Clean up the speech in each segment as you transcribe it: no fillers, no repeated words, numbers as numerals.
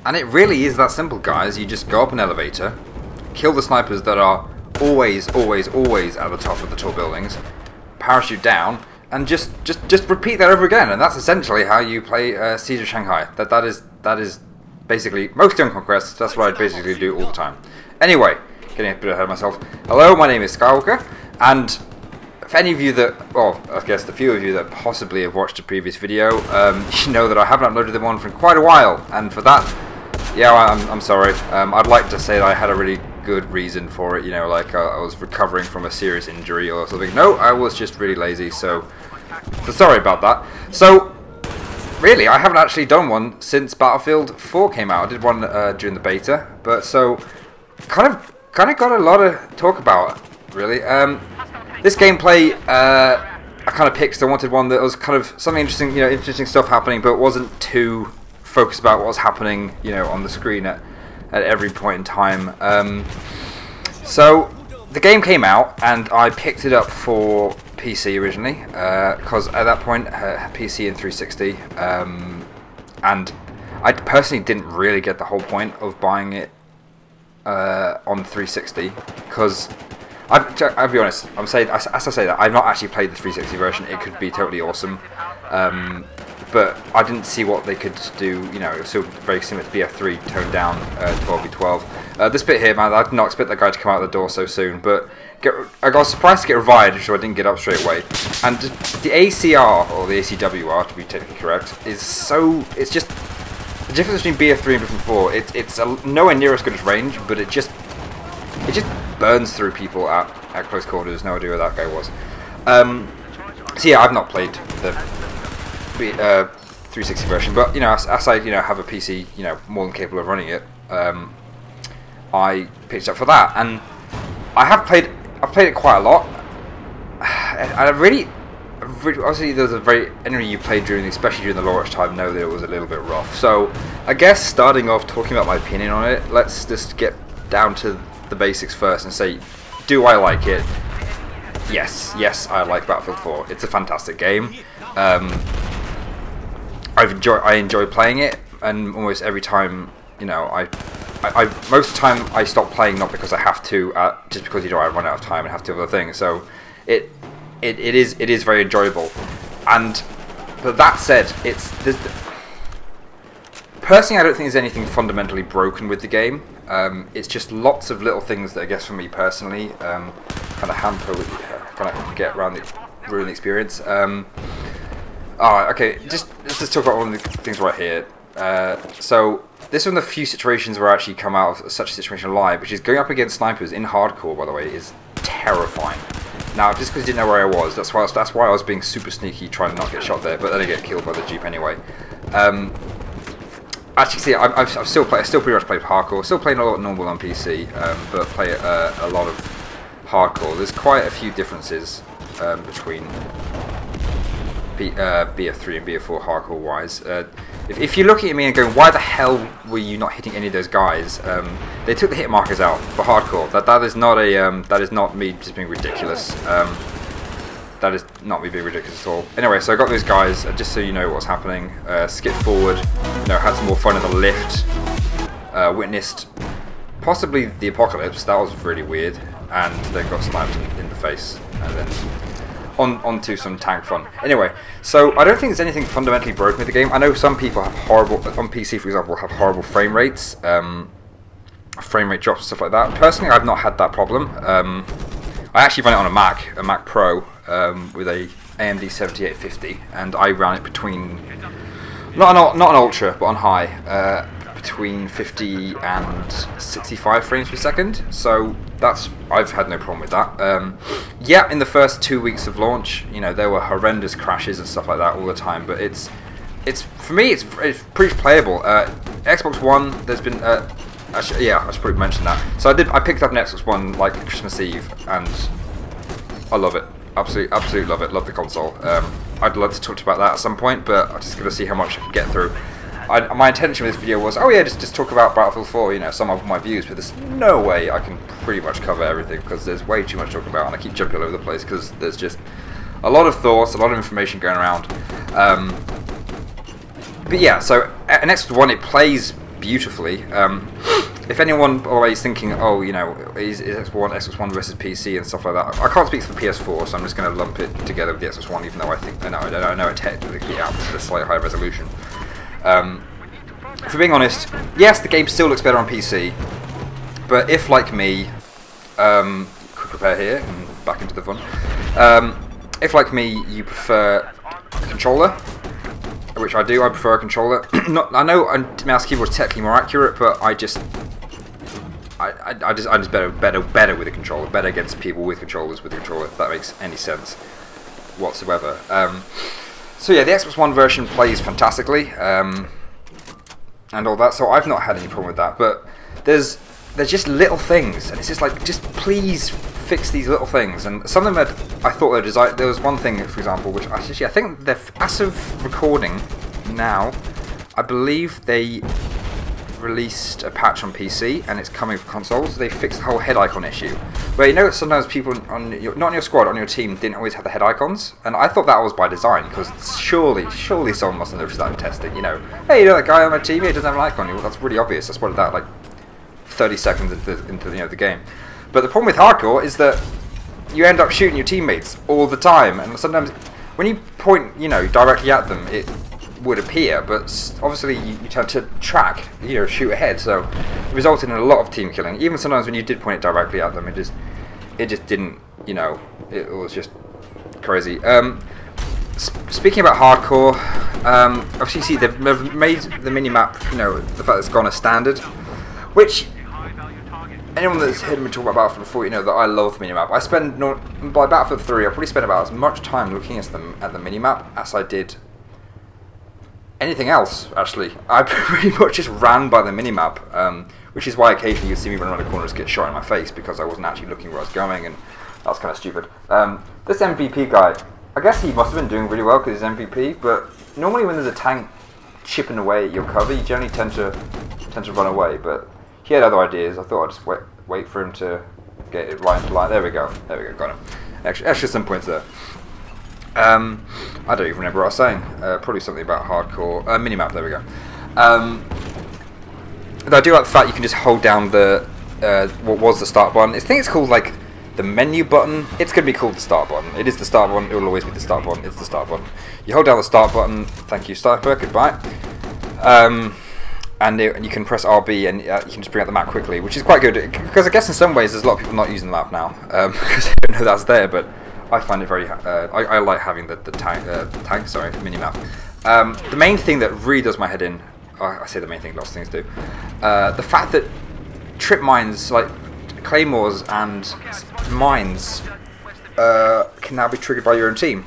And it really is that simple, guys. You just go up an elevator, kill the snipers that are always at the top of the tall buildings, parachute down, and just repeat that over again. And that's essentially how you play Siege of Shanghai. That is basically, mostly on Conquest. That's what I basically do all the time. Anyway, getting a bit ahead of myself. Hello, my name is Skywalker, and for any of you that, well, I guess the few of you that possibly have watched a previous video, you know that I haven't uploaded them on for quite a while, and for that, yeah, I'm sorry. I'd like to say that I had a really good reason for it, you know, like I was recovering from a serious injury or something. No, I was just really lazy, so sorry about that. So, really, I haven't actually done one since Battlefield 4 came out. I did one during the beta, but so kind of got a lot of talk about, really. This gameplay, I kind of picked. I wanted one that was kind of something interesting, you know, interesting stuff happening, but wasn't too focused about what was happening, you know, on the screen at every point in time. So the game came out, and I picked it up for PC originally, because at that point, PC and 360, and I personally didn't really get the whole point of buying it on 360, because I'll be honest, as I say that, I've not actually played the 360 version. It could be totally awesome, but I didn't see what they could do. You know, it was still very similar to BF3, toned down 12v12. This bit here, man, I did not expect that guy to come out the door so soon, but I got surprised to get revived, so I didn't get up straight away. And the ACR, or the ACWR to be technically correct, is so, it's just, the difference between BF3 and BF4, it's nowhere near as good as range, but it just burns through people at close quarters. No idea where that guy was. So yeah, I've not played the 360 version, but you know, as I have a PC, you know, more than capable of running it, I picked it up for that, and I've played it quite a lot. I really obviously there's any you played during, especially during the launch time, know that it was a little bit rough. So I guess starting off talking about my opinion on it, let's just get down to the basics first and say, do I like it? Yes, I like Battlefield 4. It's a fantastic game. I enjoy playing it, and almost every time, you know, most of the time I stop playing not because I have to, just because, you know, I run out of time and have to do other things. So it is very enjoyable. But that said, personally, I don't think there's anything fundamentally broken with the game. It's just lots of little things that I guess for me personally kind of hamper, kind of get around ruin the experience. Okay, let's just talk about one of the things right here. So this is one of the few situations where I actually come out of such a situation alive, which is going up against snipers in hardcore. By the way, is terrifying. Now, just because you didn't know where I was, that's why I was being super sneaky, trying to not get shot there, but then I get killed by the Jeep anyway. Actually, see, I still pretty much play hardcore. Still playing a lot normal on PC, but play a lot of hardcore. There's quite a few differences between BF3 and BF4 hardcore wise. If you're looking at me and going, why the hell were you not hitting any of those guys? They took the hit markers out for hardcore. That is not me just being ridiculous. That is not me being ridiculous at all. Anyway, so I got those guys, just so you know what's happening. Skip forward, you know, had some more fun in the lift. Witnessed possibly the apocalypse. That was really weird, and then got sniped in the face, and then onto some tank fun. Anyway, so I don't think there's anything fundamentally broken with the game. I know some people have horrible, on PC for example, have horrible frame rates, frame rate drops and stuff like that. Personally, I've not had that problem. I actually ran it on a Mac Pro, with a AMD 7850, and I ran it between, not an ultra, but on high, between 50 and 65 frames per second, so I've had no problem with that. Yeah, in the first 2 weeks of launch, you know, there were horrendous crashes and stuff like that all the time, but it's for me it's pretty playable. Xbox One, there's been actually, yeah, I should probably mention that. So I picked up an Xbox One like Christmas Eve, and I love it. Absolutely love it. Love the console. I'd love to talk about that at some point, but I'm just going to see how much I can get through. My intention with this video was, oh yeah, just talk about Battlefield 4, you know, some of my views, but there's no way I can pretty much cover everything, because there's way too much to talk about, and I keep jumping all over the place, because there's just a lot of thoughts, a lot of information going around. But yeah, so an Xbox One, it plays beautifully. If anyone always thinking, oh, you know, is Xbox One versus PC and stuff like that, I can't speak for the PS4, so I'm just going to lump it together with the Xbox One, even though I know it technically outputs at a slightly higher resolution. For being honest, yes, the game still looks better on PC, but if, like me, quick repair here and back into the fun. If, like me, you prefer a controller, which I do, I prefer a controller. I know a mouse keyboard is technically more accurate, but I just better with a controller, better against people with controllers with a controller, if that makes any sense whatsoever. So yeah, the Xbox One version plays fantastically, and all that. So I've not had any problem with that. But there's just little things, and it's just like, just please fix these little things. And some of them I thought they designed. There was one thing, for example, which I think they're, as of recording now, I believe they released a patch on PC, and it's coming for consoles. They fixed the whole head icon issue, where, you know, sometimes people not on your squad, on your team, didn't always have the head icons, and I thought that was by design, because surely someone must have noticed that in testing. You know, hey, you know that guy on my team, he doesn't have an icon. Well, that's really obvious. I spotted that like 30 seconds into you know, the game. But the problem with hardcore is that you end up shooting your teammates all the time, and sometimes when you point, you know, directly at them, it would appear, but obviously you tend to track, you know, shoot ahead, so it resulted in a lot of team killing. Even sometimes when you did point it directly at them, it just didn't, you know, it was just crazy. Speaking about hardcore, obviously you see they've made the minimap, you know, the fact that it's gone as standard, which anyone that's heard me talk about Battlefield 4, you know that I love the minimap. I spend, by Battlefield 3, I probably spent about as much time looking at the minimap as I did anything else, actually. I pretty much just ran by the minimap, which is why occasionally you see me run around the corners get shot in my face, because I wasn't actually looking where I was going, and that's kind of stupid. This MVP guy, I guess he must have been doing really well because he's MVP, but normally when there's a tank chipping away at your cover, you generally tend to run away, but he had other ideas. I thought I'd just wait for him to get it right into line. There we go, got him. Extra some points there. I don't even remember what I was saying. Probably something about hardcore minimap. There we go. I do like the fact you can just hold down the what was the start button. I think it's called like the menu button. It's going to be called the start button. It is the start button. It will always be the start button. It's the start button. You hold down the start button. Thank you, Sniper. Goodbye. And you can press RB, and you can just bring out the map quickly, which is quite good. Because I guess in some ways there's a lot of people not using the map now, because they don't know that's there. But I find it very. I like having the minimap. The main thing that really does my head in. I say the main thing. Lots of things do. The fact that trip mines, like claymores and mines, can now be triggered by your own team.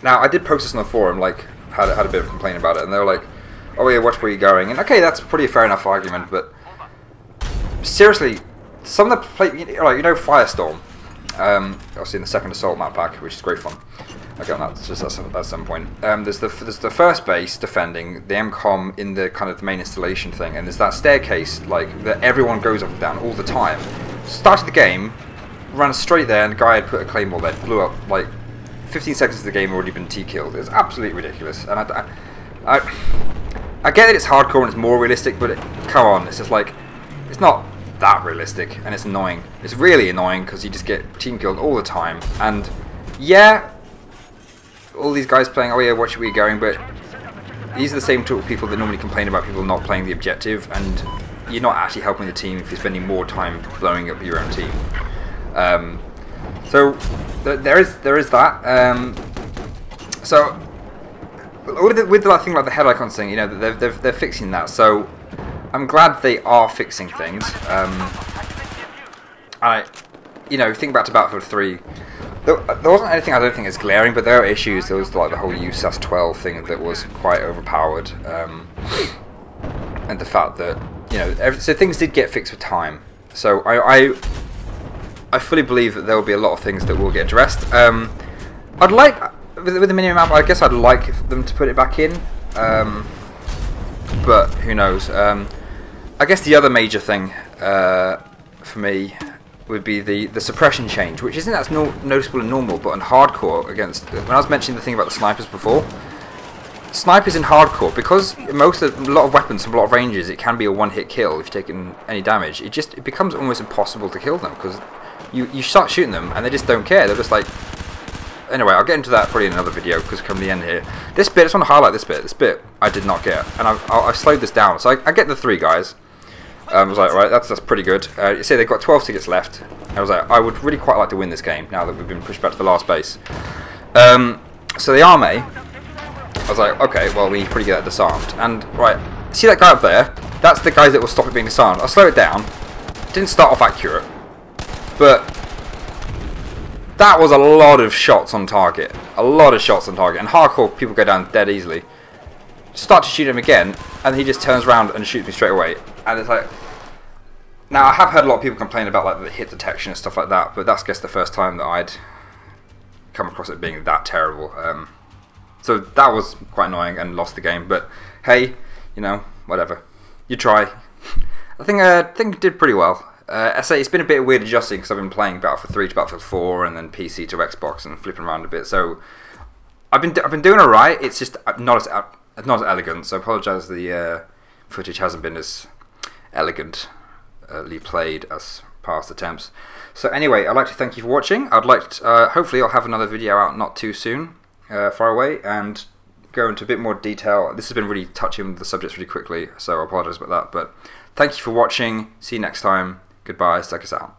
Now I did post this on the forum. Like had a bit of a complaint about it, and they were like, "Oh yeah, watch where you're going." And okay, that's pretty fair enough argument, but seriously, some of the like you know Firestorm. Obviously in the second assault map pack, which is great fun. Okay, that's just at some point. There's the first base defending the MCOM in the kind of the main installation thing, and there's that staircase like that everyone goes up and down all the time. Started the game, ran straight there, and the guy had put a claymore there, blew up like 15 seconds of the game, already been T-killed. It's absolutely ridiculous, and I get that it's hardcore and it's more realistic, but come on, it's just like it's not that realistic, and it's annoying. It's really annoying because you just get team killed all the time, and yeah, all these guys playing, oh yeah, watch where you're going, but these are the same sort of people that normally complain about people not playing the objective, and you're not actually helping the team if you're spending more time blowing up your own team. So there is that. So with the thing like the head icons thing, you know, they're fixing that. So I'm glad they are fixing things. You know, think back to Battlefield 3. There wasn't anything I don't think is glaring, but there are issues. There was like the whole USAS 12 thing that was quite overpowered, and the fact that, you know, so things did get fixed with time. So I fully believe that there will be a lot of things that will get addressed. I'd like, with the mini map, I guess I'd like them to put it back in, but who knows. I guess the other major thing for me would be the suppression change, which isn't as noticeable in normal, but in hardcore against... When I was mentioning the thing about the snipers before, snipers in hardcore, because a lot of weapons from a lot of ranges, it can be a one-hit kill if you're taking any damage. It becomes almost impossible to kill them, because you start shooting them and they just don't care. They're just like... Anyway, I'll get into that probably in another video, because we're coming to the end here. This bit, I just want to highlight this bit. This bit I did not get, and I've slowed this down. So I get the 3 guys. I was like, right, that's pretty good. You see, they've got 12 tickets left. I was like, I would really quite like to win this game now that we've been pushed back to the last base. So the army, I was like, okay, well, we need to probably get that disarmed. And, right, see that guy up there? That's the guy that will stop it being disarmed. I'll slow it down. Didn't start off accurate, but that was a lot of shots on target. A lot of shots on target. And hardcore, people go down dead easily. Start to shoot him again, and he just turns around and shoots me straight away. And it's like... Now, I have heard a lot of people complain about like the hit detection and stuff like that, but that's, I guess, the first time that I'd come across it being that terrible. So that was quite annoying and lost the game. But hey, you know, whatever. You try. I think it did pretty well. I say it's been a bit weird adjusting because I've been playing Battlefield 3 to Battlefield 4 and then PC to Xbox and flipping around a bit. So I've been doing alright. It's just not as elegant. So I apologise. The footage hasn't been as elegantly played as past attempts. So anyway, I'd like to thank you for watching. I'd like to, hopefully I'll have another video out not too soon, far away, and go into a bit more detail. This has been really touching the subjects really quickly, so I apologise about that. But thank you for watching. See you next time. Goodbye. Take us out.